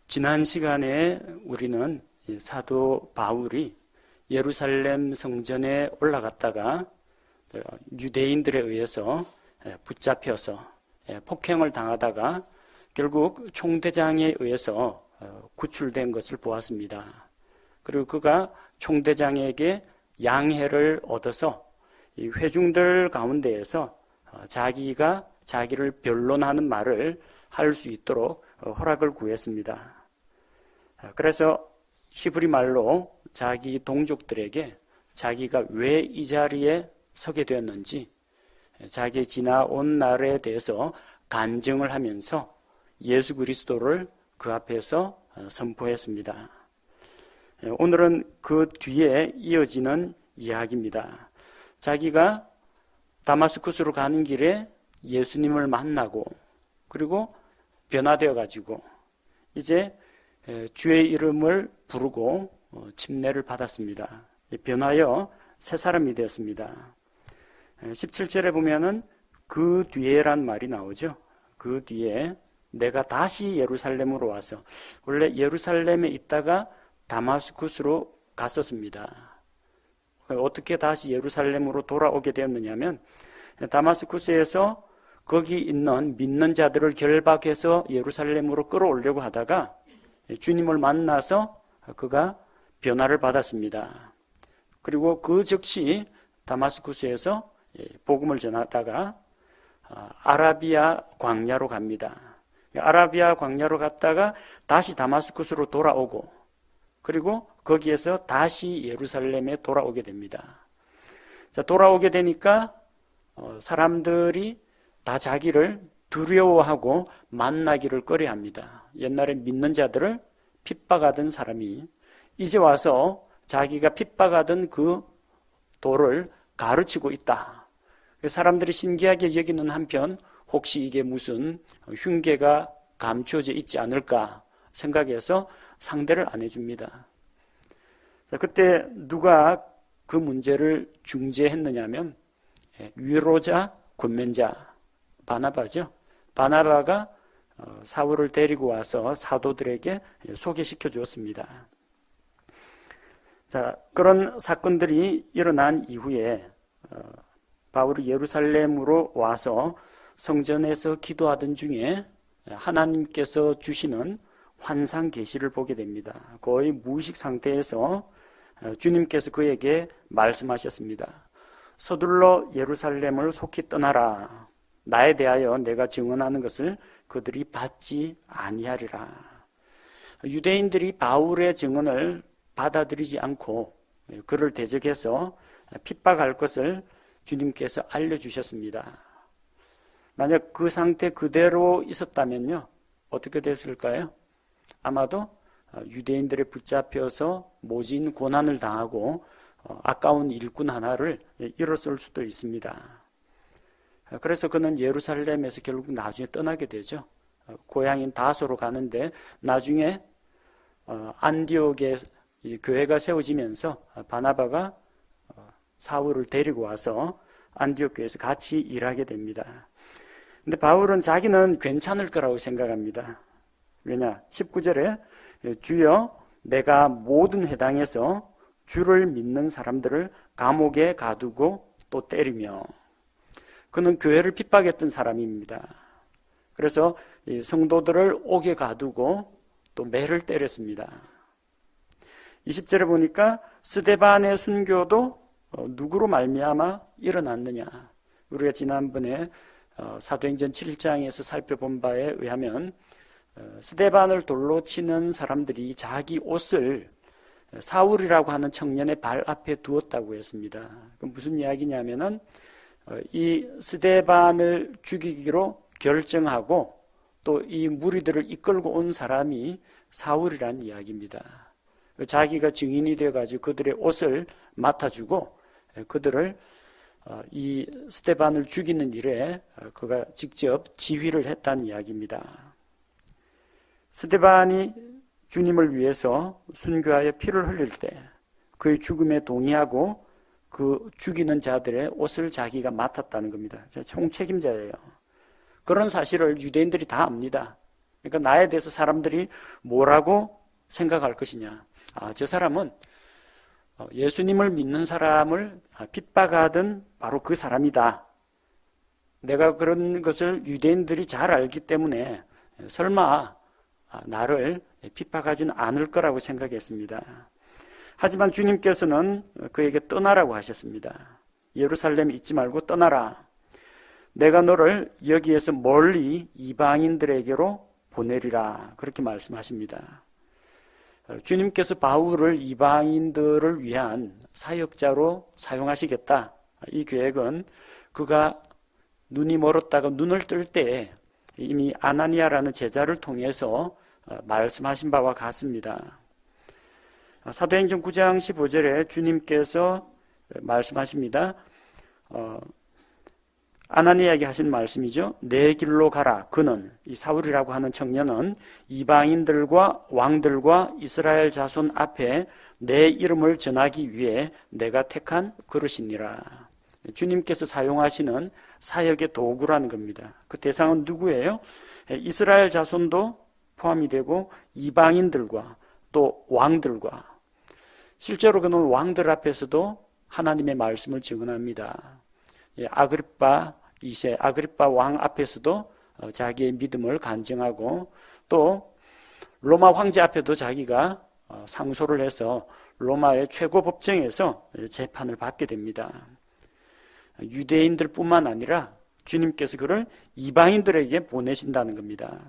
지난 시간에 우리는 사도 바울이 예루살렘 성전에 올라갔다가 유대인들에 의해서 붙잡혀서 폭행을 당하다가 결국 총대장에 의해서 구출된 것을 보았습니다. 그리고 그가 총대장에게 양해를 얻어서 이 회중들 가운데에서 자기가 자기를 변론하는 말을 할 수 있도록 허락을 구했습니다. 그래서 히브리 말로 자기 동족들에게 자기가 왜 이 자리에 서게 되었는지, 자기의 지나온 날에 대해서 간증을 하면서 예수 그리스도를 그 앞에서 선포했습니다. 오늘은 그 뒤에 이어지는 이야기입니다. 자기가 다마스쿠스로 가는 길에 예수님을 만나고 그리고 변화되어 가지고 이제 주의 이름을 부르고 침례를 받았습니다. 변하여 새 사람이 되었습니다. 17절에 보면은 그 뒤에란 말이 나오죠. 그 뒤에 내가 다시 예루살렘으로 와서, 원래 예루살렘에 있다가 다마스쿠스로 갔었습니다. 어떻게 다시 예루살렘으로 돌아오게 되었느냐면, 다마스쿠스에서 거기 있는 믿는 자들을 결박해서 예루살렘으로 끌어오려고 하다가 주님을 만나서 그가 변화를 받았습니다. 그리고 그 즉시 다마스쿠스에서 복음을 전하다가 아라비아 광야로 갑니다. 아라비아 광야로 갔다가 다시 다마스쿠스로 돌아오고 그리고 거기에서 다시 예루살렘에 돌아오게 됩니다. 자, 돌아오게 되니까 사람들이 다 자기를 두려워하고 만나기를 꺼려합니다. 옛날에 믿는 자들을 핍박하던 사람이 이제 와서 자기가 핍박하던 그 도를 가르치고 있다. 사람들이 신기하게 여기는 한편 혹시 이게 무슨 흉계가 감추어져 있지 않을까 생각해서 상대를 안 해줍니다. 그때 누가 그 문제를 중재했느냐면 위로자, 권면자 바나바죠. 바나바가 사울을 데리고 와서 사도들에게 소개시켜 주었습니다. 자, 그런 사건들이 일어난 이후에 바울이 예루살렘으로 와서 성전에서 기도하던 중에 하나님께서 주시는 환상 계시를 보게 됩니다. 거의 무의식 상태에서 주님께서 그에게 말씀하셨습니다. 서둘러 예루살렘을 속히 떠나라. 나에 대하여 내가 증언하는 것을 그들이 받지 아니하리라. 유대인들이 바울의 증언을 받아들이지 않고 그를 대적해서 핍박할 것을 주님께서 알려주셨습니다. 만약 그 상태 그대로 있었다면요, 어떻게 됐을까요? 아마도 유대인들에 붙잡혀서 모진 고난을 당하고 아까운 일꾼 하나를 잃었을 수도 있습니다. 그래서 그는 예루살렘에서 결국 나중에 떠나게 되죠. 고향인 다소로 가는데 나중에 안디옥에 교회가 세워지면서 바나바가 사울을 데리고 와서 안디옥 교회에서 같이 일하게 됩니다. 근데 바울은 자기는 괜찮을 거라고 생각합니다. 왜냐? 19절에 주여 내가 모든 회당에서 주를 믿는 사람들을 감옥에 가두고 또 때리며, 그는 교회를 핍박했던 사람입니다. 그래서 성도들을 옥에 가두고 또 매를 때렸습니다. 20절에 보니까 스데반의 순교도 누구로 말미암아 일어났느냐. 우리가 지난번에 사도행전 7장에서 살펴본 바에 의하면 스데반을 돌로 치는 사람들이 자기 옷을 사울이라고 하는 청년의 발 앞에 두었다고 했습니다. 그럼 무슨 이야기냐면은 이 스데반을 죽이기로 결정하고 또 이 무리들을 이끌고 온 사람이 사울이란 이야기입니다. 자기가 증인이 되어가지고 그들의 옷을 맡아주고 그들을 이 스데반을 죽이는 일에 그가 직접 지휘를 했다는 이야기입니다. 스데반이 주님을 위해서 순교하여 피를 흘릴 때 그의 죽음에 동의하고 그 죽이는 자들의 옷을 자기가 맡았다는 겁니다. 총책임자예요. 그런 사실을 유대인들이 다 압니다. 그러니까 나에 대해서 사람들이 뭐라고 생각할 것이냐. 저 사람은 예수님을 믿는 사람을 핍박하던 바로 그 사람이다. 내가 그런 것을 유대인들이 잘 알기 때문에 설마 나를 핍박하지는 않을 거라고 생각했습니다. 하지만 주님께서는 그에게 떠나라고 하셨습니다. 예루살렘에 있지 말고 떠나라. 내가 너를 여기에서 멀리 이방인들에게로 보내리라. 그렇게 말씀하십니다. 주님께서 바울을 이방인들을 위한 사역자로 사용하시겠다. 이 계획은 그가 눈이 멀었다가 눈을 뜰 때 이미 아나니아라는 제자를 통해서 말씀하신 바와 같습니다. 사도행전 9장 15절에 주님께서 말씀하십니다. 아나니아에게 하신 말씀이죠. 내 길로 가라. 그는, 이 사울이라고 하는 청년은 이방인들과 왕들과 이스라엘 자손 앞에 내 이름을 전하기 위해 내가 택한 그릇이니라. 주님께서 사용하시는 사역의 도구라는 겁니다. 그 대상은 누구예요? 이스라엘 자손도 포함이 되고 이방인들과 또 왕들과, 실제로 그는 왕들 앞에서도 하나님의 말씀을 증언합니다. 아그리빠 2세, 아그리빠 왕 앞에서도 자기의 믿음을 간증하고, 또 로마 황제 앞에도 자기가 상소를 해서 로마의 최고 법정에서 재판을 받게 됩니다. 유대인들 뿐만 아니라 주님께서 그를 이방인들에게 보내신다는 겁니다.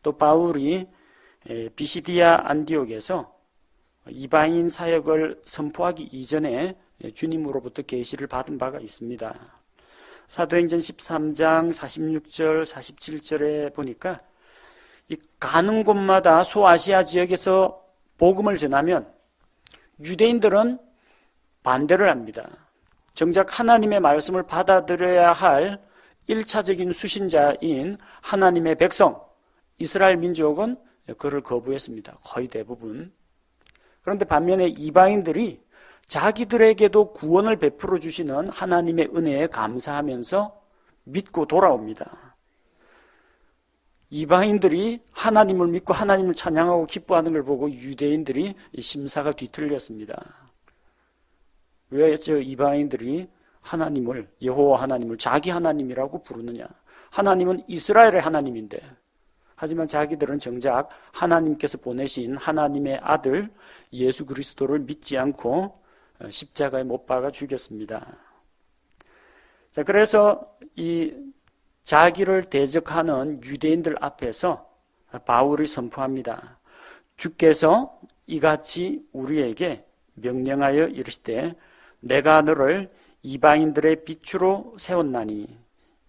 또 바울이 비시디아 안디옥에서 이방인 사역을 선포하기 이전에 주님으로부터 계시를 받은 바가 있습니다. 사도행전 13장 46절 47절에 보니까 이 가는 곳마다 소아시아 지역에서 복음을 전하면 유대인들은 반대를 합니다. 정작 하나님의 말씀을 받아들여야 할 1차적인 수신자인 하나님의 백성 이스라엘 민족은 그를 거부했습니다. 거의 대부분. 그런데 반면에 이방인들이 자기들에게도 구원을 베풀어 주시는 하나님의 은혜에 감사하면서 믿고 돌아옵니다. 이방인들이 하나님을 믿고 하나님을 찬양하고 기뻐하는 걸 보고 유대인들이 심사가 뒤틀렸습니다. 왜 저 이방인들이 하나님을, 여호와 하나님을 자기 하나님이라고 부르느냐? 하나님은 이스라엘의 하나님인데, 하지만 자기들은 정작 하나님께서 보내신 하나님의 아들 예수 그리스도를 믿지 않고 십자가에 못 박아 죽였습니다. 자, 그래서 이 자기를 대적하는 유대인들 앞에서 바울이 선포합니다. 주께서 이같이 우리에게 명령하여 이르시되 내가 너를 이방인들의 빛으로 세웠나니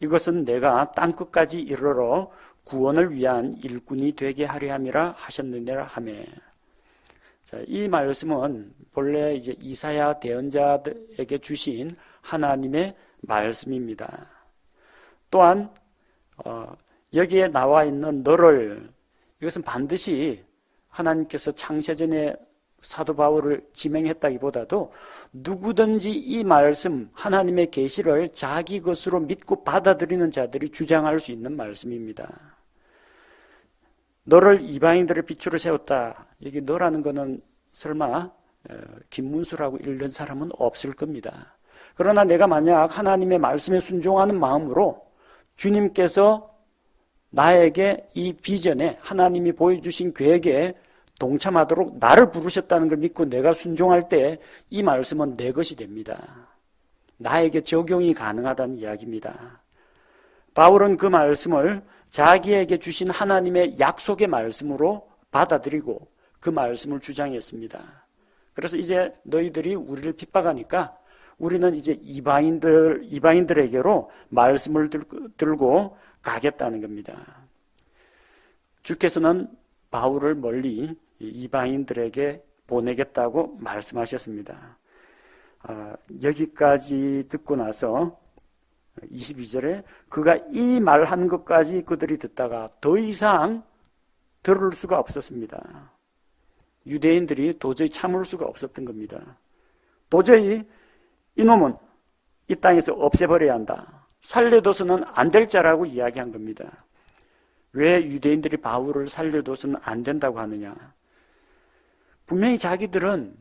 이것은 내가 땅끝까지 이르러 구원을 위한 일꾼이 되게 하려 함이라 하셨느니라 하매. 자, 이 말씀은 본래 이제 이사야 대언자에게 주신 하나님의 말씀입니다. 또한 여기에 나와 있는 너를, 이것은 반드시 하나님께서 창세전에 사도 바울을 지명했다기보다도 누구든지 이 말씀, 하나님의 계시를 자기 것으로 믿고 받아들이는 자들이 주장할 수 있는 말씀입니다. 너를 이방인들의 빛으로 세웠다. 여기 너라는 거는 설마 김문수라고 읽는 사람은 없을 겁니다. 그러나 내가 만약 하나님의 말씀에 순종하는 마음으로 주님께서 나에게 이 비전에 하나님이 보여주신 계획에 동참하도록 나를 부르셨다는 걸 믿고 내가 순종할 때 이 말씀은 내 것이 됩니다. 나에게 적용이 가능하다는 이야기입니다. 바울은 그 말씀을 자기에게 주신 하나님의 약속의 말씀으로 받아들이고 그 말씀을 주장했습니다. 그래서 이제 너희들이 우리를 핍박하니까 우리는 이제 이방인들에게로 말씀을 들고 가겠다는 겁니다. 주께서는 바울을 멀리 이방인들에게 보내겠다고 말씀하셨습니다. 여기까지 듣고 나서 22절에 그가 이 말한 것까지 그들이 듣다가 더 이상 들을 수가 없었습니다. 유대인들이 도저히 참을 수가 없었던 겁니다. 도저히 이놈은 이 땅에서 없애버려야 한다. 살려둬서는 안 될 자라고 이야기한 겁니다. 왜 유대인들이 바울을 살려둬서는 안 된다고 하느냐? 분명히 자기들은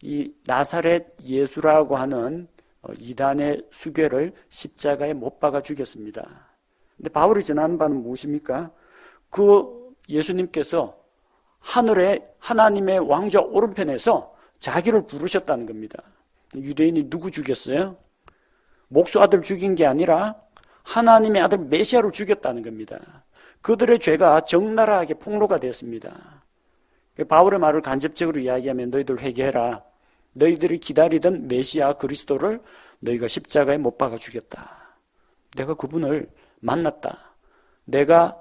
이 나사렛 예수라고 하는 이단의 수괴를 십자가에 못 박아 죽였습니다. 근데 바울이 전하는 바는 무엇입니까? 그 예수님께서 하늘에 하나님의 왕좌 오른편에서 자기를 부르셨다는 겁니다. 유대인이 누구 죽였어요? 목수 아들 죽인 게 아니라 하나님의 아들 메시아를 죽였다는 겁니다. 그들의 죄가 적나라하게 폭로가 되었습니다. 바울의 말을 간접적으로 이야기하면 너희들 회개해라. 너희들이 기다리던 메시아 그리스도를 너희가 십자가에 못 박아 죽였다. 내가 그분을 만났다. 내가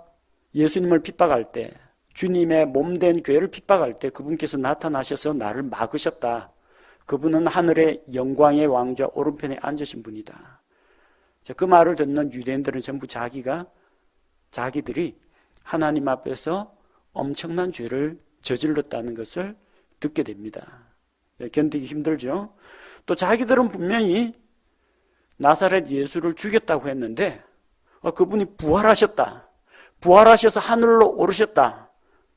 예수님을 핍박할 때, 주님의 몸된 교회를 핍박할 때 그분께서 나타나셔서 나를 막으셨다. 그분은 하늘의 영광의 왕좌 오른편에 앉으신 분이다. 그 말을 듣는 유대인들은 전부 자기들이 하나님 앞에서 엄청난 죄를 저질렀다는 것을 듣게 됩니다. 견디기 힘들죠. 또 자기들은 분명히 나사렛 예수를 죽였다고 했는데 그분이 부활하셨다. 부활하셔서 하늘로 오르셨다.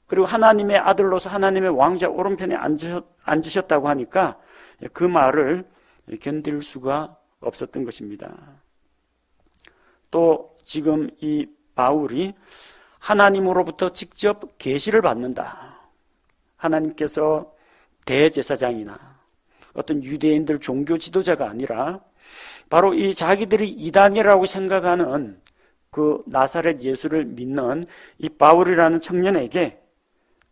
그리고 하나님의 아들로서 하나님의 왕좌 오른편에 앉으셨다고 하니까 그 말을 견딜 수가 없었던 것입니다. 또 지금 이 바울이 하나님으로부터 직접 계시를 받는다. 하나님께서 대제사장이나 어떤 유대인들 종교 지도자가 아니라 바로 이 자기들이 이단이라고 생각하는 그 나사렛 예수를 믿는 이 바울이라는 청년에게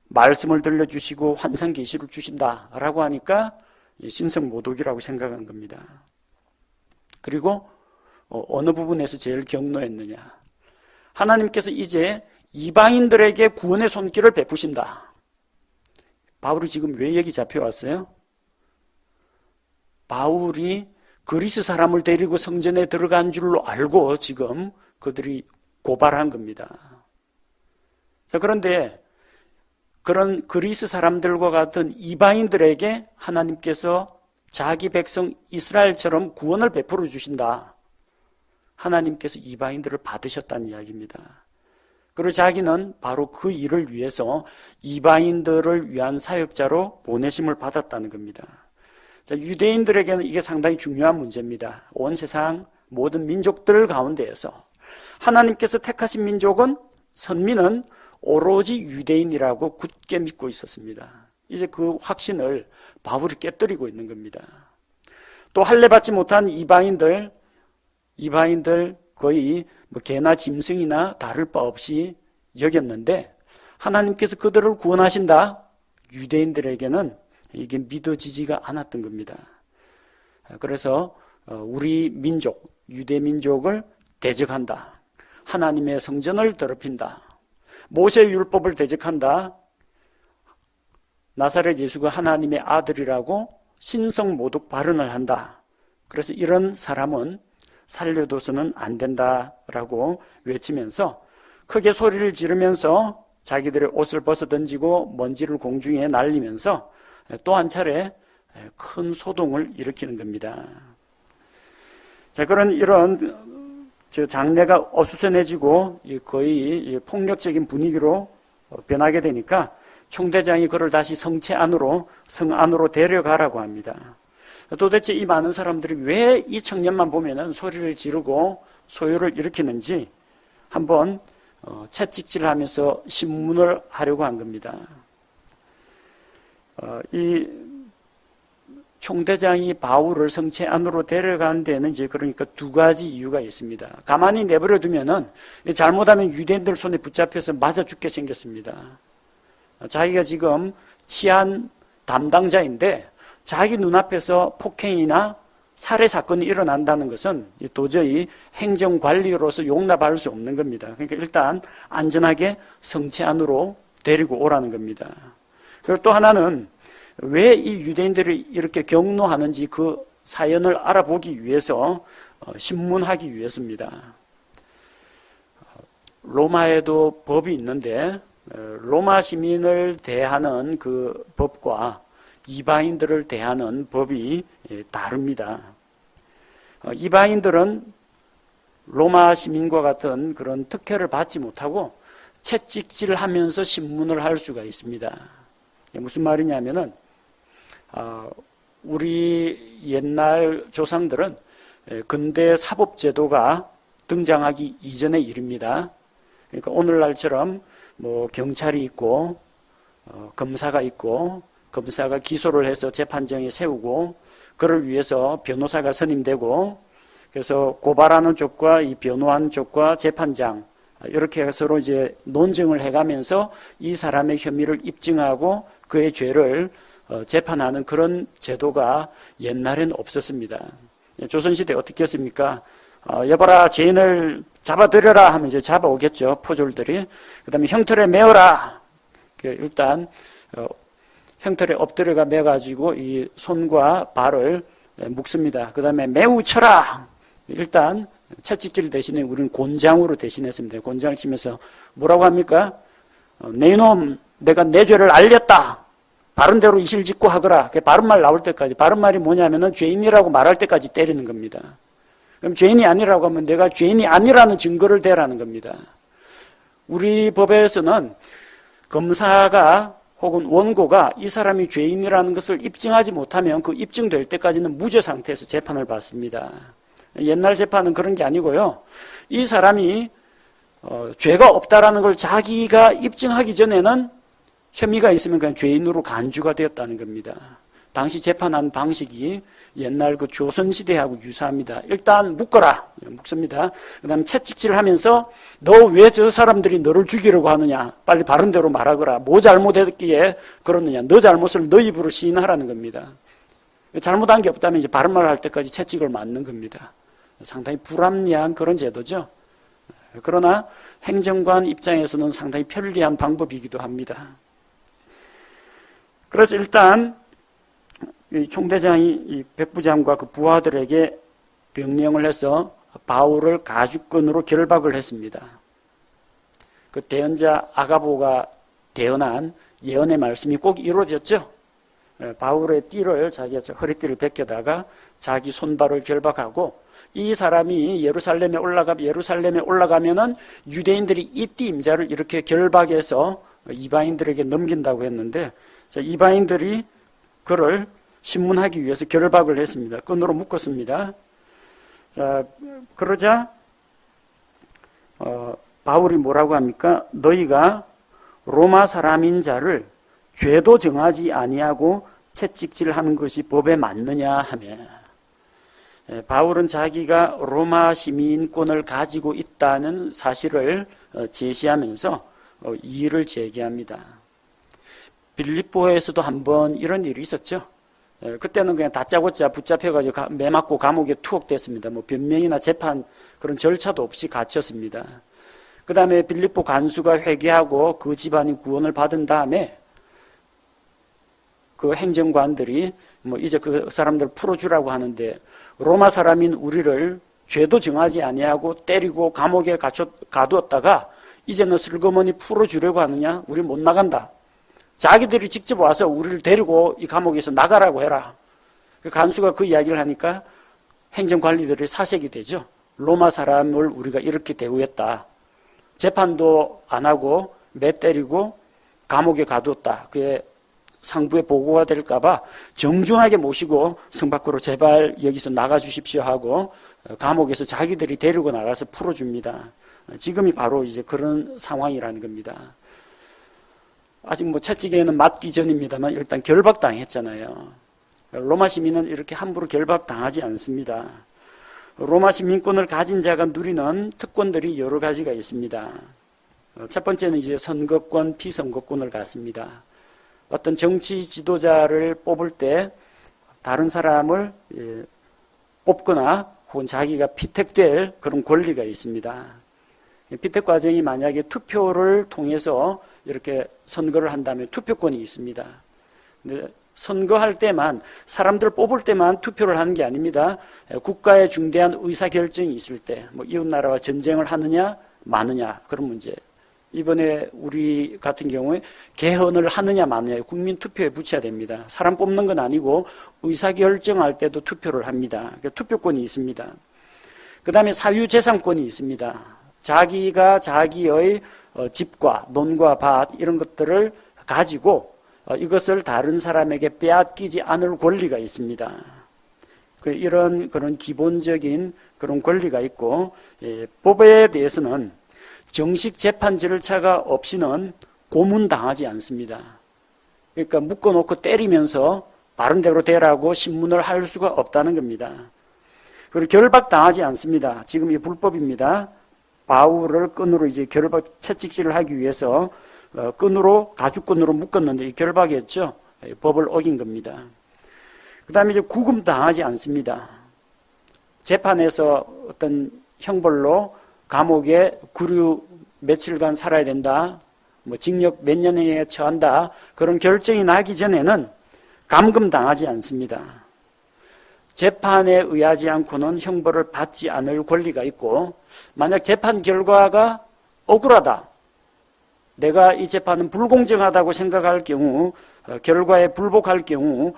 말씀을 들려주시고 환상 계시를 주신다라고 하니까 신성모독이라고 생각한 겁니다. 그리고 어느 부분에서 제일 경노했느냐? 하나님께서 이제 이방인들에게 구원의 손길을 베푸신다. 바울이 지금 왜 여기 잡혀왔어요? 바울이 그리스 사람을 데리고 성전에 들어간 줄로 알고 지금 그들이 고발한 겁니다. 자, 그런데 그런 그리스 사람들과 같은 이방인들에게 하나님께서 자기 백성 이스라엘처럼 구원을 베풀어 주신다. 하나님께서 이방인들을 받으셨다는 이야기입니다. 그리고 자기는 바로 그 일을 위해서 이방인들을 위한 사역자로 보내심을 받았다는 겁니다. 자, 유대인들에게는 이게 상당히 중요한 문제입니다. 온 세상 모든 민족들 가운데에서 하나님께서 택하신 민족은, 선민은 오로지 유대인이라고 굳게 믿고 있었습니다. 이제 그 확신을 바울이 깨뜨리고 있는 겁니다. 또 할례받지 못한 이방인들 거의 개나 짐승이나 다를 바 없이 여겼는데 하나님께서 그들을 구원하신다. 유대인들에게는 이게 믿어지지가 않았던 겁니다. 그래서 우리 민족, 유대 민족을 대적한다. 하나님의 성전을 더럽힌다. 모세의 율법을 대적한다. 나사렛 예수가 하나님의 아들이라고 신성모독 발언을 한다. 그래서 이런 사람은 살려둬서는 안 된다라고 외치면서 크게 소리를 지르면서 자기들의 옷을 벗어던지고 먼지를 공중에 날리면서 또 한 차례 큰 소동을 일으키는 겁니다. 자, 이런 장례가 어수선해지고 거의 폭력적인 분위기로 변하게 되니까 총대장이 그를 다시 성 안으로 데려가라고 합니다. 도대체 이 많은 사람들이 왜 이 청년만 보면은 소리를 지르고 소요를 일으키는지 한번 채찍질하면서 신문을 하려고 한 겁니다. 이 총대장이 바울을 성체 안으로 데려간 데는 이제 그러니까 두 가지 이유가 있습니다. 가만히 내버려 두면은 잘못하면 유대인들 손에 붙잡혀서 맞아 죽게 생겼습니다. 자기가 지금 치안 담당자인데 자기 눈앞에서 폭행이나 살해 사건이 일어난다는 것은 도저히 행정관리로서 용납할 수 없는 겁니다. 그러니까 일단 안전하게 성체 안으로 데리고 오라는 겁니다. 그리고 또 하나는 왜 이 유대인들이 이렇게 경노하는지 그 사연을 알아보기 위해서 신문하기 위해서입니다. 로마에도 법이 있는데 로마 시민을 대하는 그 법과 이방인들을 대하는 법이 다릅니다. 이방인들은 로마 시민과 같은 그런 특혜를 받지 못하고 채찍질하면서 신문을 할 수가 있습니다. 무슨 말이냐면은 우리 옛날 조상들은 근대 사법제도가 등장하기 이전의 일입니다. 그러니까 오늘날처럼 뭐 경찰이 있고 검사가 있고 검사가 기소를 해서 재판정에 세우고 그를 위해서 변호사가 선임되고 그래서 고발하는 쪽과 이 변호하는 쪽과 재판장 이렇게 서로 이제 논쟁을 해가면서 이 사람의 혐의를 입증하고 그의 죄를 재판하는 그런 제도가 옛날에는 없었습니다. 조선시대에 어떻게 했습니까? 여봐라, 죄인을 잡아들여라 하면 이제 잡아오겠죠, 포졸들이. 그 다음에 형틀에 메어라. 일단, 형틀에 엎드려가 매가지고 이 손과 발을 묶습니다. 그 다음에 매우 쳐라. 일단, 채찍질 대신에 우리는 곤장으로 대신했습니다. 곤장을 치면서 뭐라고 합니까? 내 이놈, 내가 내 죄를 알렸다. 바른 대로 이실 짓고 하거라. 바른 말 나올 때까지. 바른 말이 뭐냐면은 죄인이라고 말할 때까지 때리는 겁니다. 그럼 죄인이 아니라고 하면 내가 죄인이 아니라는 증거를 대라는 겁니다. 우리 법에서는 검사가 혹은 원고가 이 사람이 죄인이라는 것을 입증하지 못하면 그 입증될 때까지는 무죄 상태에서 재판을 받습니다. 옛날 재판은 그런 게 아니고요. 이 사람이 죄가 없다라는 걸 자기가 입증하기 전에는 혐의가 있으면 그냥 죄인으로 간주가 되었다는 겁니다. 당시 재판한 방식이 옛날 그 조선시대하고 유사합니다. 일단 묶어라. 묶습니다. 그 다음에 채찍질 하면서 너 왜 저 사람들이 너를 죽이려고 하느냐. 빨리 바른 대로 말하거라. 뭐 잘못했기에 그러느냐. 너 잘못을 너 입으로 시인하라는 겁니다. 잘못한 게 없다면 이제 바른 말을 할 때까지 채찍을 맞는 겁니다. 상당히 불합리한 그런 제도죠. 그러나 행정관 입장에서는 상당히 편리한 방법이기도 합니다. 그래서 일단 이 총대장이 이 백부장과 그 부하들에게 명령을 해서 바울을 가죽끈으로 결박을 했습니다. 그 대언자 아가보가 대언한 예언의 말씀이 꼭 이루어졌죠. 바울의 띠를 자기가 허리띠를 벗겨다가 자기 손발을 결박하고 이 사람이 예루살렘에 올라가면은 유대인들이 이 띠 임자를 이렇게 결박해서 이방인들에게 넘긴다고 했는데 이방인들이 그를 신문하기 위해서 결박을 했습니다. 끈으로 묶었습니다. 자, 그러자 바울이 뭐라고 합니까? 너희가 로마 사람인 자를 죄도 정하지 아니하고 채찍질하는 것이 법에 맞느냐 하며 바울은 자기가 로마 시민권을 가지고 있다는 사실을 제시하면서 이의를 제기합니다. 빌립보에서도 한번 이런 일이 있었죠. 그때는 그냥 다짜고짜 붙잡혀가지고 매 맞고 감옥에 투옥됐습니다. 뭐 변명이나 재판 그런 절차도 없이 갇혔습니다. 그 다음에 빌립보 간수가 회개하고 그 집안이 구원을 받은 다음에 그 행정관들이 뭐 이제 그 사람들 풀어주라고 하는데 로마 사람인 우리를 죄도 정하지 아니하고 때리고 감옥에 가두었다가 이제는 슬그머니 풀어주려고 하느냐? 우리 못 나간다. 자기들이 직접 와서 우리를 데리고 이 감옥에서 나가라고 해라. 간수가 그 이야기를 하니까 행정관리들이 사색이 되죠. 로마 사람을 우리가 이렇게 대우했다. 재판도 안 하고 매 때리고 감옥에 가두었다. 그게 상부에 보고가 될까봐 정중하게 모시고 성 밖으로 제발 여기서 나가주십시오 하고 감옥에서 자기들이 데리고 나가서 풀어줍니다. 지금이 바로 이제 그런 상황이라는 겁니다. 아직 뭐 채찍에는 맞기 전입니다만 일단 결박당했잖아요. 로마 시민은 이렇게 함부로 결박당하지 않습니다. 로마 시민권을 가진 자가 누리는 특권들이 여러 가지가 있습니다. 첫 번째는 이제 선거권, 피선거권을 갖습니다. 어떤 정치 지도자를 뽑을 때 다른 사람을 뽑거나 혹은 자기가 피택될 그런 권리가 있습니다. 피택 과정이 만약에 투표를 통해서 이렇게 선거를 한다면 투표권이 있습니다. 근데 선거할 때만 사람들 뽑을 때만 투표를 하는 게 아닙니다. 국가의 중대한 의사결정이 있을 때 뭐 이웃나라와 전쟁을 하느냐 마느냐 그런 문제. 이번에 우리 같은 경우에 개헌을 하느냐 마느냐 국민투표에 붙여야 됩니다. 사람 뽑는 건 아니고 의사결정할 때도 투표를 합니다. 그러니까 투표권이 있습니다. 그 다음에 사유재산권이 있습니다. 자기가 자기의 집과 논과 밭 이런 것들을 가지고 이것을 다른 사람에게 빼앗기지 않을 권리가 있습니다. 이런 그런 기본적인 그런 권리가 있고, 법에 대해서는 정식 재판 절차가 없이는 고문당하지 않습니다. 그러니까 묶어놓고 때리면서 바른 대로 되라고 신문을 할 수가 없다는 겁니다. 그리고 결박당하지 않습니다. 지금 이 불법입니다. 바울을 끈으로 이제 결박 채찍질을 하기 위해서 끈으로 가죽끈으로 묶었는데 이 결박이었죠. 법을 어긴 겁니다. 그 다음에 이제 구금당하지 않습니다. 재판에서 어떤 형벌로 감옥에 구류 며칠간 살아야 된다, 뭐 징역 몇 년에 처한다, 그런 결정이 나기 전에는 감금당하지 않습니다. 재판에 의하지 않고는 형벌을 받지 않을 권리가 있고, 만약 재판 결과가 억울하다, 내가 이 재판은 불공정하다고 생각할 경우, 결과에 불복할 경우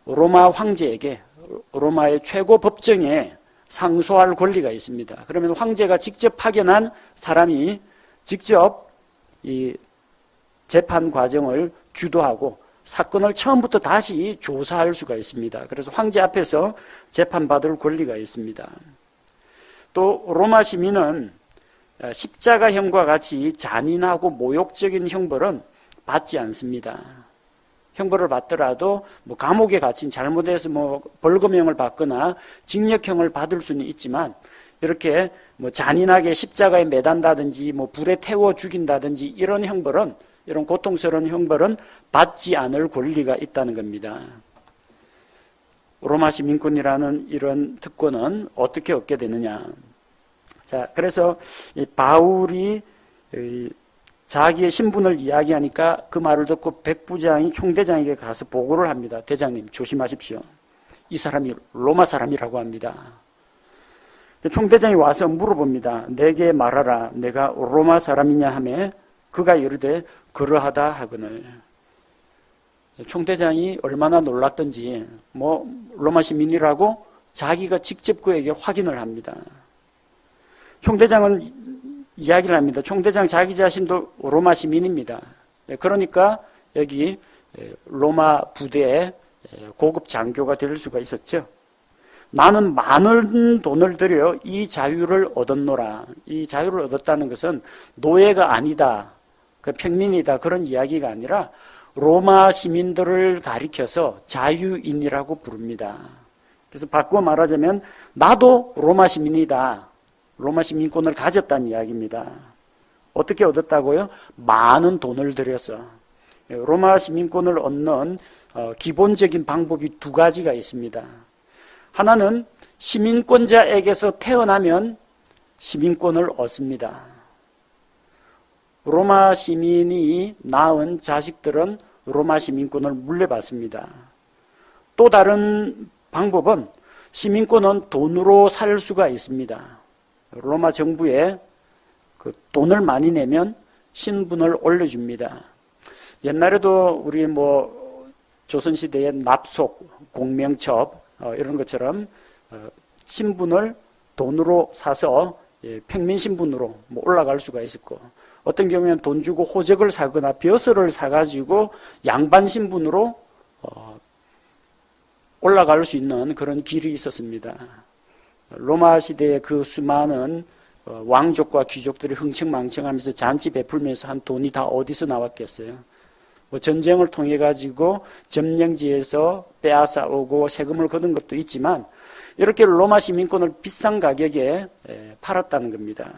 로마 황제에게, 로마의 최고 법정에 상소할 권리가 있습니다. 그러면 황제가 직접 파견한 사람이 직접 이 재판 과정을 주도하고 사건을 처음부터 다시 조사할 수가 있습니다. 그래서 황제 앞에서 재판받을 권리가 있습니다. 또 로마 시민은 십자가형과 같이 잔인하고 모욕적인 형벌은 받지 않습니다. 형벌을 받더라도 뭐 감옥에 갇힌, 잘못해서 뭐 벌금형을 받거나 징역형을 받을 수는 있지만, 이렇게 뭐 잔인하게 십자가에 매단다든지 뭐 불에 태워 죽인다든지 이런 형벌은, 이런 고통스러운 형벌은 받지 않을 권리가 있다는 겁니다. 로마 시민권이라는 이런 특권은 어떻게 얻게 되느냐? 자, 그래서 이 바울이 자기의 신분을 이야기하니까 그 말을 듣고 백부장이 총대장에게 가서 보고를 합니다. 대장님, 조심하십시오. 이 사람이 로마 사람이라고 합니다. 총대장이 와서 물어봅니다. 내게 말하라. 내가 로마 사람이냐 하매 그가 이르되 그러하다 하거늘. 총대장이 얼마나 놀랐던지, 뭐 로마 시민이라고 자기가 직접 그에게 확인을 합니다. 총대장은 이야기를 합니다. 총대장 자기 자신도 로마 시민입니다. 그러니까 여기 로마 부대의 고급 장교가 될 수가 있었죠. 나는 많은 돈을 들여 이 자유를 얻었노라. 이 자유를 얻었다는 것은 노예가 아니다, 평민이다, 그런 이야기가 아니라 로마 시민들을 가리켜서 자유인이라고 부릅니다. 그래서 바꾸어 말하자면 나도 로마 시민이다, 로마 시민권을 가졌다는 이야기입니다. 어떻게 얻었다고요? 많은 돈을 들여서. 로마 시민권을 얻는 기본적인 방법이 두 가지가 있습니다. 하나는 시민권자에게서 태어나면 시민권을 얻습니다. 로마 시민이 낳은 자식들은 로마 시민권을 물려받습니다. 또 다른 방법은 시민권은 돈으로 살 수가 있습니다. 로마 정부에 그 돈을 많이 내면 신분을 올려줍니다. 옛날에도 우리 뭐 조선시대의 납속, 공명첩 이런 것처럼 신분을 돈으로 사서 평민 신분으로 뭐 올라갈 수가 있었고, 어떤 경우에는 돈 주고 호적을 사거나 벼슬을 사가지고 양반 신분으로 올라갈 수 있는 그런 길이 있었습니다. 로마 시대의 그 수많은 왕족과 귀족들이 흥청망청하면서 잔치 베풀면서 한 돈이 다 어디서 나왔겠어요? 뭐 전쟁을 통해 가지고 점령지에서 빼앗아 오고 세금을 거둔 것도 있지만, 이렇게 로마 시민권을 비싼 가격에 팔았다는 겁니다.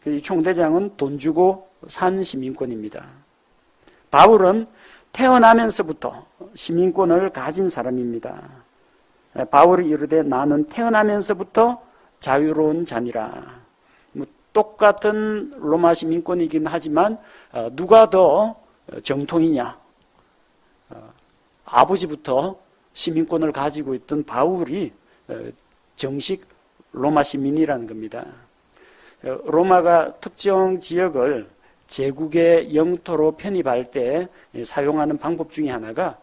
이 총대장은 돈 주고 산 시민권입니다. 바울은 태어나면서부터 시민권을 가진 사람입니다. 바울이 이르되 나는 태어나면서부터 자유로운 자니라. 뭐 똑같은 로마 시민권이긴 하지만 누가 더 정통이냐? 아버지부터 시민권을 가지고 있던 바울이 정식 로마 시민이라는 겁니다. 로마가 특정 지역을 제국의 영토로 편입할 때 사용하는 방법 중에 하나가,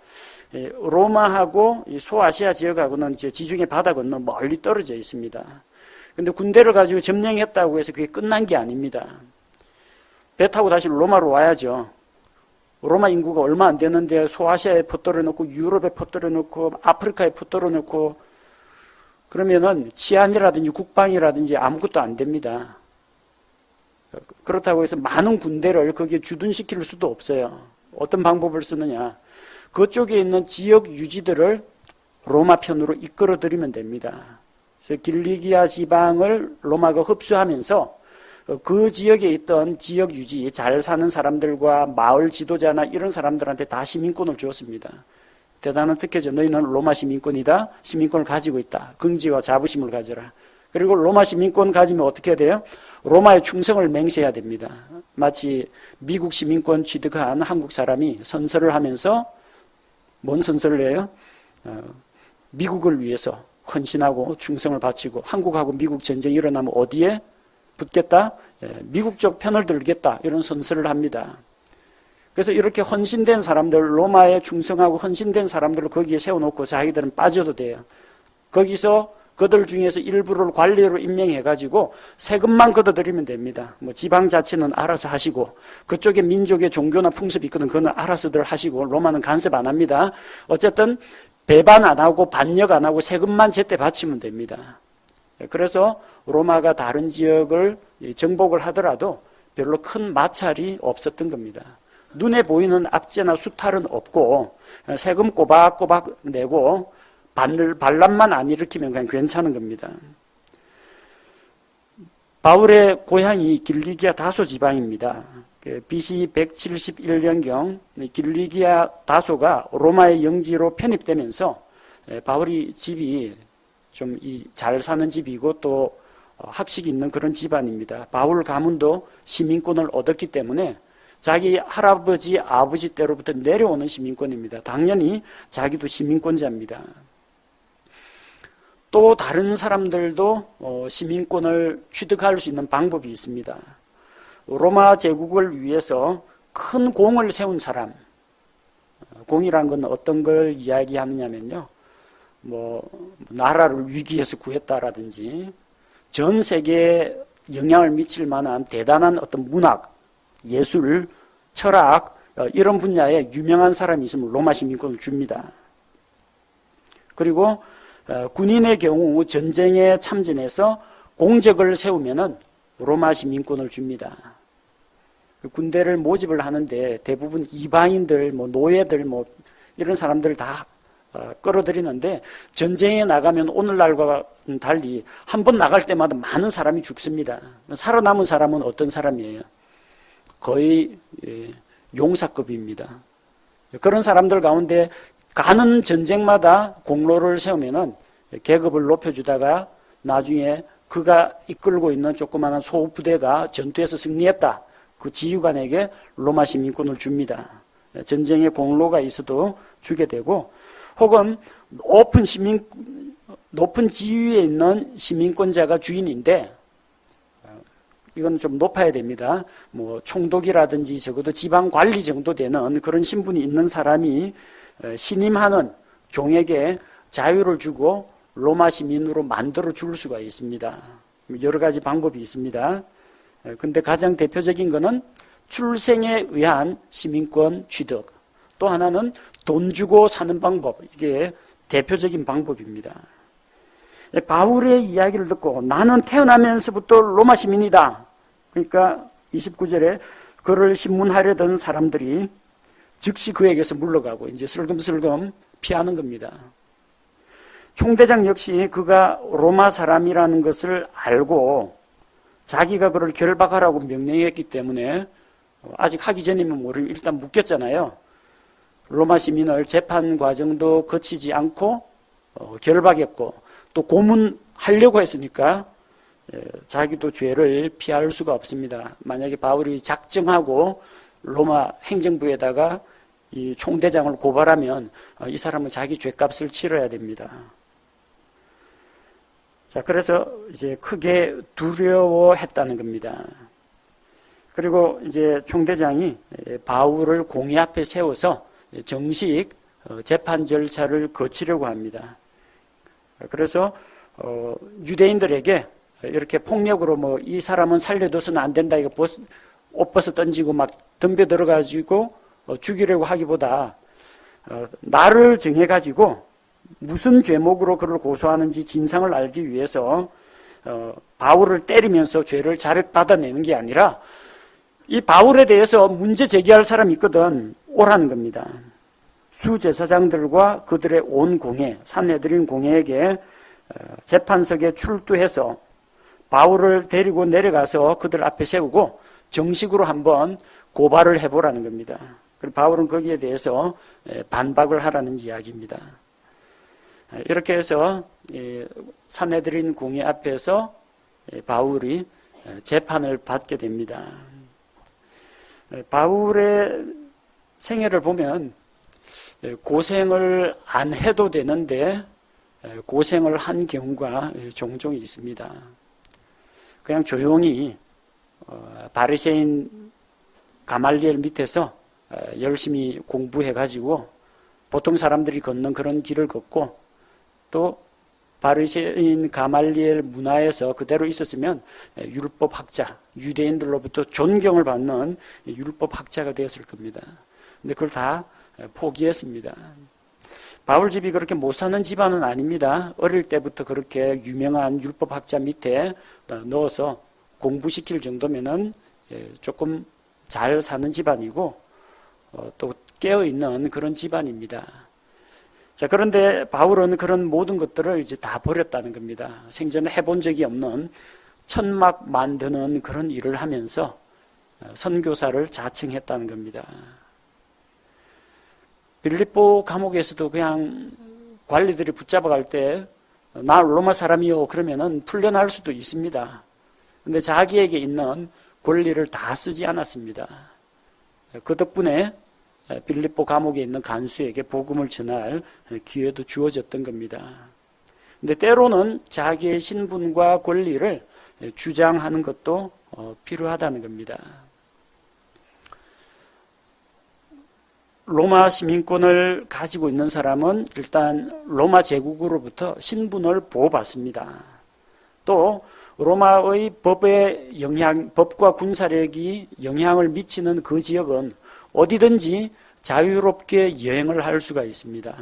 로마하고 소아시아 지역하고는 지중해 바다 건너 멀리 떨어져 있습니다. 근데 군대를 가지고 점령했다고 해서 그게 끝난 게 아닙니다. 배 타고 다시 로마로 와야죠. 로마 인구가 얼마 안 되는데 소아시아에 퍼뜨려 놓고 유럽에 퍼뜨려 놓고 아프리카에 퍼뜨려 놓고 그러면은 치안이라든지 국방이라든지 아무것도 안 됩니다. 그렇다고 해서 많은 군대를 거기에 주둔시킬 수도 없어요. 어떤 방법을 쓰느냐. 그쪽에 있는 지역 유지들을 로마 편으로 이끌어들이면 됩니다. 그래서 길리기아 지방을 로마가 흡수하면서 그 지역에 있던 지역 유지, 잘 사는 사람들과 마을 지도자나 이런 사람들한테 다 시민권을 주었습니다. 대단한 특혜죠. 너희는 로마 시민권이다. 시민권을 가지고 있다. 긍지와 자부심을 가져라. 그리고 로마 시민권 가지면 어떻게 해야 돼요? 로마의 충성을 맹세해야 됩니다. 마치 미국 시민권 취득한 한국 사람이 선서를 하면서 뭔 선서를 해요? 미국을 위해서 헌신하고 충성을 바치고 한국하고 미국 전쟁이 일어나면 어디에 붙겠다? 미국 쪽 편을 들겠다. 이런 선서를 합니다. 그래서 이렇게 헌신된 사람들, 로마에 충성하고 헌신된 사람들을 거기에 세워놓고 자기들은 빠져도 돼요. 거기서 그들 중에서 일부를 관리로 임명해가지고 세금만 걷어들이면 됩니다. 뭐 지방자치는 알아서 하시고 그쪽에 민족의 종교나 풍습이 있거든 그거는 알아서들 하시고 로마는 간섭 안 합니다. 어쨌든 배반 안 하고 반역 안 하고 세금만 제때 바치면 됩니다. 그래서 로마가 다른 지역을 정복을 하더라도 별로 큰 마찰이 없었던 겁니다. 눈에 보이는 압제나 수탈은 없고 세금 꼬박꼬박 내고 반란만 안 일으키면 그냥 괜찮은 겁니다. 바울의 고향이 길리기아 다소 지방입니다. BC 171년경 길리기아 다소가 로마의 영지로 편입되면서 바울이 집이 좀 잘 사는 집이고 또 학식이 있는 그런 집안입니다. 바울 가문도 시민권을 얻었기 때문에 자기 할아버지, 아버지 때로부터 내려오는 시민권입니다. 당연히 자기도 시민권자입니다. 또 다른 사람들도 시민권을 취득할 수 있는 방법이 있습니다. 로마 제국을 위해서 큰 공을 세운 사람, 공이란 건 어떤 걸 이야기하느냐면요, 나라를 위기에서 구했다라든지 전 세계에 영향을 미칠 만한 대단한 어떤 문학, 예술, 철학 이런 분야에 유명한 사람이 있으면 로마 시민권을 줍니다. 그리고 군인의 경우 전쟁에 참전해서 공적을 세우면은 로마 시민권을 줍니다. 군대를 모집을 하는데 대부분 이방인들, 노예들, 이런 사람들 다 끌어들이는데 전쟁에 나가면 오늘날과 달리 한 번 나갈 때마다 많은 사람이 죽습니다. 살아남은 사람은 어떤 사람이에요? 거의 용사급입니다. 그런 사람들 가운데 가는 전쟁마다 공로를 세우면은 계급을 높여주다가 나중에 그가 이끌고 있는 조그마한 소부대가 전투에서 승리했다. 그 지휘관에게 로마 시민권을 줍니다. 전쟁에 공로가 있어도 주게 되고 혹은 높은 지위에 있는 시민권자가 주인인데 이건 좀 높아야 됩니다. 총독이라든지 적어도 지방 관리 정도 되는 그런 신분이 있는 사람이 신임하는 종에게 자유를 주고 로마 시민으로 만들어 줄 수가 있습니다. 여러 가지 방법이 있습니다. 근데 가장 대표적인 거는 출생에 의한 시민권 취득. 또 하나는 돈 주고 사는 방법. 이게 대표적인 방법입니다. 바울의 이야기를 듣고 나는 태어나면서부터 로마 시민이다. 그러니까 29절에 그를 신문하려던 사람들이 즉시 그에게서 물러가고 이제 슬금슬금 피하는 겁니다. 총대장 역시 그가 로마 사람이라는 것을 알고 자기가 그를 결박하라고 명령했기 때문에 아직 하기 전이면 모르면 일단 묶였잖아요. 로마 시민을 재판 과정도 거치지 않고 결박했고 또 고문하려고 했으니까 자기도 죄를 피할 수가 없습니다. 만약에 바울이 작정하고 로마 행정부에다가 이 총대장을 고발하면 이 사람은 자기 죄값을 치러야 됩니다. 자, 그래서 이제 크게 두려워했다는 겁니다. 그리고 이제 총대장이 바울을 공의 앞에 세워서 정식 재판 절차를 거치려고 합니다. 그래서 유대인들에게 이렇게 폭력으로 뭐 이 사람은 살려둬서는 안 된다 이거 옷 벗어 던지고 막 덤벼 들어가지고 죽이려고 하기보다 나를 정해가지고 무슨 죄목으로 그를 고소하는지 진상을 알기 위해서 바울을 때리면서 죄를 자백받아내는 게 아니라 이 바울에 대해서 문제 제기할 사람이 있거든 오라는 겁니다. 수제사장들과 그들의 온 공회, 산헤드린 공회에게 재판석에 출두해서 바울을 데리고 내려가서 그들 앞에 세우고 정식으로 한번 고발을 해보라는 겁니다. 그리고 바울은 거기에 대해서 반박을 하라는 이야기입니다. 이렇게 해서 산헤드린 공회 앞에서 바울이 재판을 받게 됩니다. 바울의 생애를 보면 고생을 안 해도 되는데 고생을 한 경우가 종종 있습니다. 그냥 조용히 바리새인 가말리엘 밑에서 열심히 공부해가지고 보통 사람들이 걷는 그런 길을 걷고 또 바리새인 가말리엘 문화에서 그대로 있었으면 율법학자, 유대인들로부터 존경을 받는 율법학자가 되었을 겁니다. 근데 그걸 다 포기했습니다. 바울 집이 그렇게 못 사는 집안은 아닙니다. 어릴 때부터 그렇게 유명한 율법학자 밑에 넣어서 공부시킬 정도면은 조금 잘 사는 집안이고 또 깨어있는 그런 집안입니다. 자, 그런데 바울은 그런 모든 것들을 이제 다 버렸다는 겁니다. 생전에 해본 적이 없는 천막 만드는 그런 일을 하면서 선교사를 자청했다는 겁니다. 빌립보 감옥에서도 그냥 관리들이 붙잡아 갈 때 나 로마 사람이요 그러면은 풀려날 수도 있습니다. 근데 자기에게 있는 권리를 다 쓰지 않았습니다. 그 덕분에 빌립보 감옥에 있는 간수에게 복음을 전할 기회도 주어졌던 겁니다. 근데 때로는 자기의 신분과 권리를 주장하는 것도 필요하다는 겁니다. 로마 시민권을 가지고 있는 사람은 일단 로마 제국으로부터 신분을 보호받습니다. 또 로마의 법과 군사력이 영향을 미치는 그 지역은 어디든지 자유롭게 여행을 할 수가 있습니다.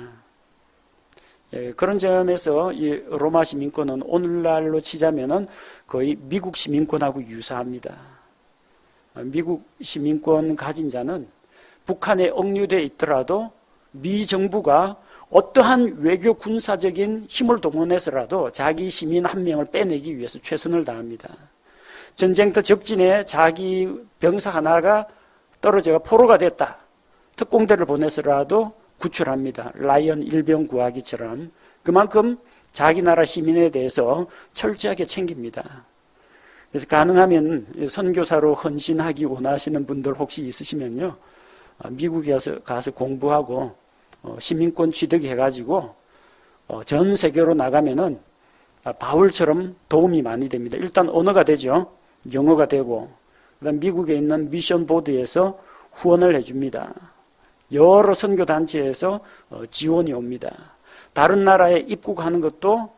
그런 점에서 이 로마 시민권은 오늘날로 치자면은 거의 미국 시민권하고 유사합니다. 미국 시민권 가진 자는 북한에 억류되어 있더라도 미 정부가 어떠한 외교 군사적인 힘을 동원해서라도 자기 시민 한 명을 빼내기 위해서 최선을 다합니다. 전쟁터 적진에 자기 병사 하나가 떨어져가 포로가 됐다. 특공대를 보내서라도 구출합니다. 라이언 일병 구하기처럼 그만큼 자기 나라 시민에 대해서 철저하게 챙깁니다. 그래서 가능하면 선교사로 헌신하기 원하시는 분들 혹시 있으시면요. 미국에 가서 공부하고 시민권 취득해가지고 전 세계로 나가면은 바울처럼 도움이 많이 됩니다. 일단 언어가 되죠. 영어가 되고 그다음 미국에 있는 미션 보드에서 후원을 해줍니다. 여러 선교 단체에서 지원이 옵니다. 다른 나라에 입국하는 것도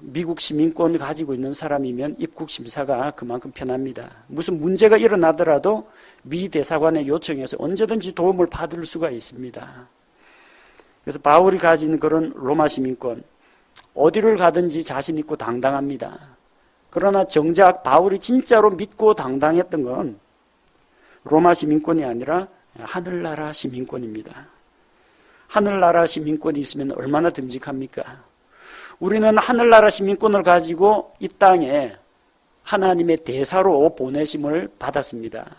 미국 시민권 가지고 있는 사람이면 입국 심사가 그만큼 편합니다. 무슨 문제가 일어나더라도 미 대사관에 요청해서 언제든지 도움을 받을 수가 있습니다. 그래서 바울이 가진 그런 로마 시민권, 어디를 가든지 자신 있고 당당합니다. 그러나 정작 바울이 진짜로 믿고 당당했던 건 로마 시민권이 아니라 하늘나라 시민권입니다. 하늘나라 시민권이 있으면 얼마나 듬직합니까? 우리는 하늘나라 시민권을 가지고 이 땅에 하나님의 대사로 보내심을 받았습니다.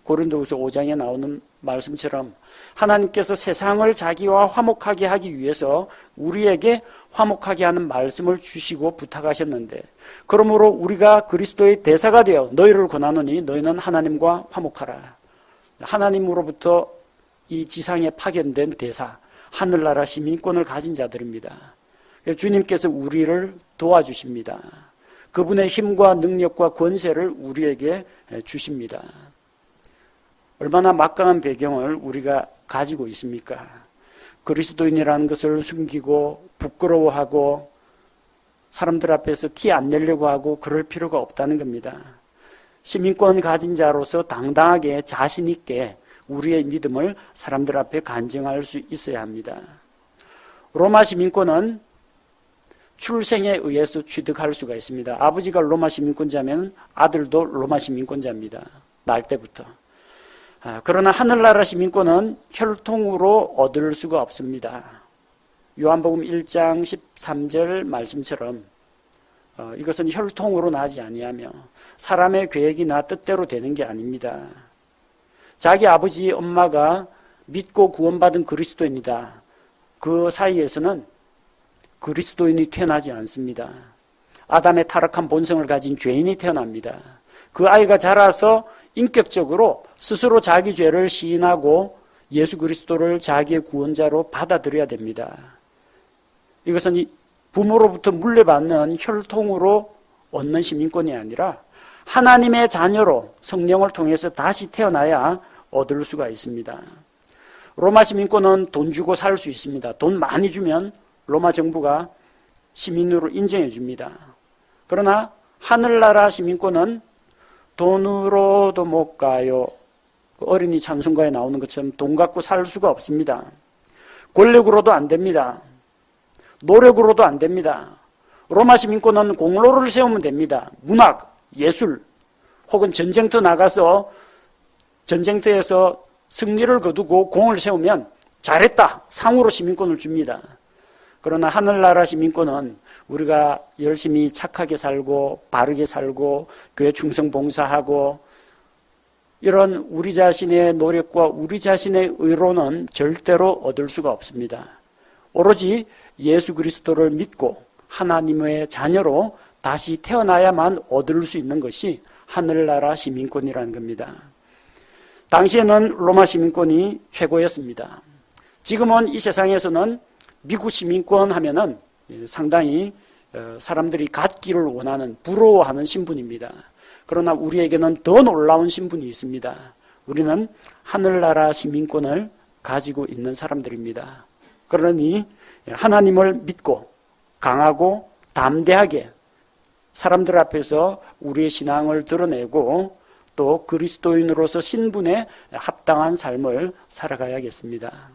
고린도후서 5장에 나오는 말씀처럼 하나님께서 세상을 자기와 화목하게 하기 위해서 우리에게 화목하게 하는 말씀을 주시고 부탁하셨는데, 그러므로 우리가 그리스도의 대사가 되어 너희를 권하노니 너희는 하나님과 화목하라. 하나님으로부터 이 지상에 파견된 대사, 하늘나라 시민권을 가진 자들입니다. 주님께서 우리를 도와주십니다. 그분의 힘과 능력과 권세를 우리에게 주십니다. 얼마나 막강한 배경을 우리가 가지고 있습니까? 그리스도인이라는 것을 숨기고 부끄러워하고 사람들 앞에서 티 안 내려고 하고 그럴 필요가 없다는 겁니다. 시민권 가진 자로서 당당하게 자신 있게 우리의 믿음을 사람들 앞에 간증할 수 있어야 합니다. 로마 시민권은 출생에 의해서 취득할 수가 있습니다. 아버지가 로마 시민권자면 아들도 로마 시민권자입니다. 날 때부터. 그러나 하늘나라 시민권은 혈통으로 얻을 수가 없습니다. 요한복음 1장 13절 말씀처럼 이것은 혈통으로 나지 아니하며 사람의 계획이나 뜻대로 되는 게 아닙니다. 자기 아버지 엄마가 믿고 구원받은 그리스도인이다. 그 사이에서는 그리스도인이 태어나지 않습니다. 아담의 타락한 본성을 가진 죄인이 태어납니다. 그 아이가 자라서 인격적으로 스스로 자기 죄를 시인하고 예수 그리스도를 자기의 구원자로 받아들여야 됩니다. 이것은 부모로부터 물려받는 혈통으로 얻는 시민권이 아니라 하나님의 자녀로 성령을 통해서 다시 태어나야 얻을 수가 있습니다. 로마 시민권은 돈 주고 살 수 있습니다. 돈 많이 주면 로마 정부가 시민으로 인정해 줍니다. 그러나 하늘나라 시민권은 돈으로도 못 가요. 어린이 찬송가에 나오는 것처럼 돈 갖고 살 수가 없습니다. 권력으로도 안 됩니다. 노력으로도 안 됩니다. 로마 시민권은 공로를 세우면 됩니다. 문학, 예술, 혹은 전쟁터 나가서 전쟁터에서 승리를 거두고 공을 세우면 잘했다, 상으로 시민권을 줍니다. 그러나 하늘나라 시민권은 우리가 열심히 착하게 살고 바르게 살고 교회 충성 봉사하고 이런 우리 자신의 노력과 우리 자신의 의로는 절대로 얻을 수가 없습니다. 오로지 예수 그리스도를 믿고 하나님의 자녀로 다시 태어나야만 얻을 수 있는 것이 하늘나라 시민권이라는 겁니다. 당시에는 로마 시민권이 최고였습니다. 지금은 이 세상에서는 미국 시민권 하면은 상당히 사람들이 갖기를 원하는, 부러워하는 신분입니다. 그러나 우리에게는 더 놀라운 신분이 있습니다. 우리는 하늘나라 시민권을 가지고 있는 사람들입니다. 그러니 하나님을 믿고 강하고 담대하게 사람들 앞에서 우리의 신앙을 드러내고 또 그리스도인으로서 신분에 합당한 삶을 살아가야겠습니다.